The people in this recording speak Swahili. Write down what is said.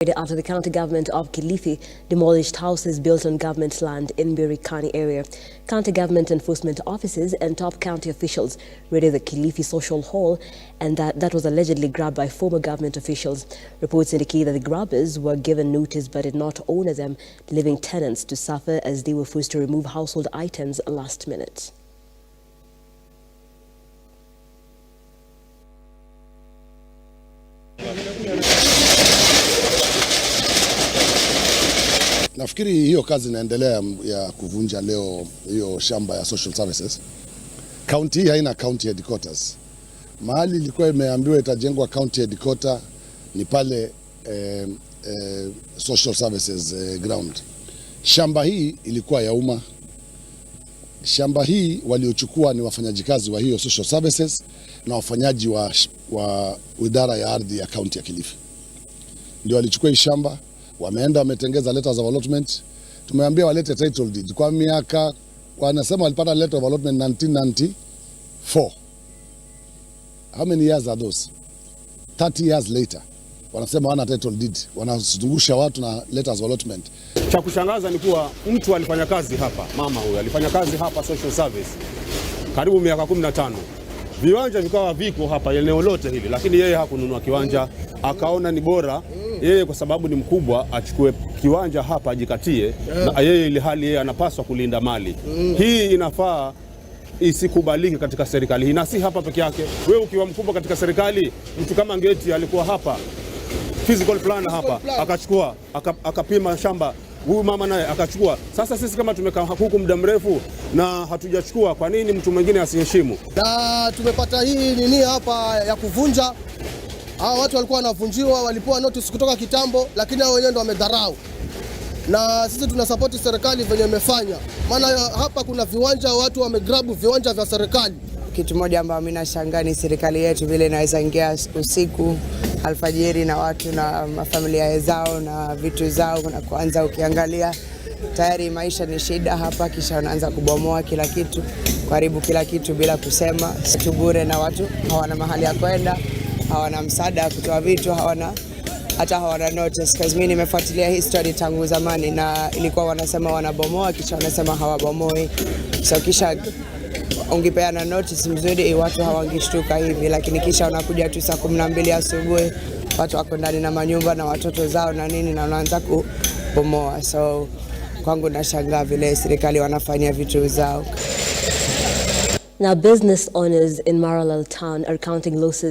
After the county government of Kilifi demolished houses built on government land in Mabirikani area. County government enforcement officers and top county officials raided the Kilifi social hall, and that was allegedly grabbed by former government officials. Reports indicate that the grabbers were given notice but did not honor them, leaving tenants to suffer as they were forced to remove household items last minute. Nafikiri hiyo kazi inaendelea ya kuvunja leo hiyo shamba ya social services. County hii haina county headquarters. Mahali ilikuwa imeambiwa itajengwa county headquarter ni pale social services ground. Shamba hii ilikuwa ya umma. Shamba hii waliochukua ni wafanyajikazi wa hiyo social services na wafanyaji wa idara ya ardhi ya county ya Kilifi. Ndio walichukua hii shamba. Wameenda wametengeza letters of allotment. Tumeambia walete title deed. Kwa miaka wanasema walipata letter of allotment 1994. How many years are those? 30 years later. Wanasema wana title deed. Wanazungusha watu na letters of allotment. Cha kushangaza ni kuwa mtu alifanya kazi hapa, mama huyu alifanya kazi hapa social service karibu miaka 15. Viwanja vikawa viko hapa eneo lote hili, lakini yeye hakununua kiwanja. Akaona ni bora yeye kwa sababu ni mkubwa achukue kiwanja hapa ajikatie, na yeye ili hali yeye anapaswa kulinda mali. Hii inafaa isikubaliki katika serikali hii, na si hapa peke yake. Wewe ukiwa mkubwa katika serikali, mtu kama Ngeti alikuwa hapa physical plan hapa akachukua akapima shamba, huyu mama naye akachukua. Sasa sisi kama tumekaa huku muda mrefu na hatujachukua, kwa nini mtu mwingine asiheshimu? Na tumepata hii nini hapa ya kuvunja. Hao watu walikuwa wanavunjiwa, walipewa notice kutoka kitambo, lakini hao wenyewe ndio wamedharau. Na sisi tunasupport serikali venye imefanya. Maana hapa kuna viwanja, watu wamegrabu viwanja vya serikali. Kitu moja ambacho mimi nashangaa ni serikali yetu vile inaweza ingia usiku alfajiri na watu na mafamilia zao na vitu zao, na kuanza ukiangalia tayari maisha ni shida hapa, kisha wanaanza kubomoa kila kitu, karibu kila kitu bila kusema, kitu bure, na watu hawana mahali ya kwenda, hawana msaada kutoa vitu, hawana notice. Mimi nimefuatilia history tangu zamani, na ilikuwa wanasema wanabomoa kisha wanasema hawabomoi. So kisha ungepeana notice mzuri watu hawangeshtuka hivi, lakini kisha wanakuja tu saa 12 asubuhi, watu wako ndani na manyumba na watoto zao na nini, na wanaanza kubomoa. So kwangu nashangaa vile serikali wanafanya vitu zao. Now business owners in Maralal town are counting losses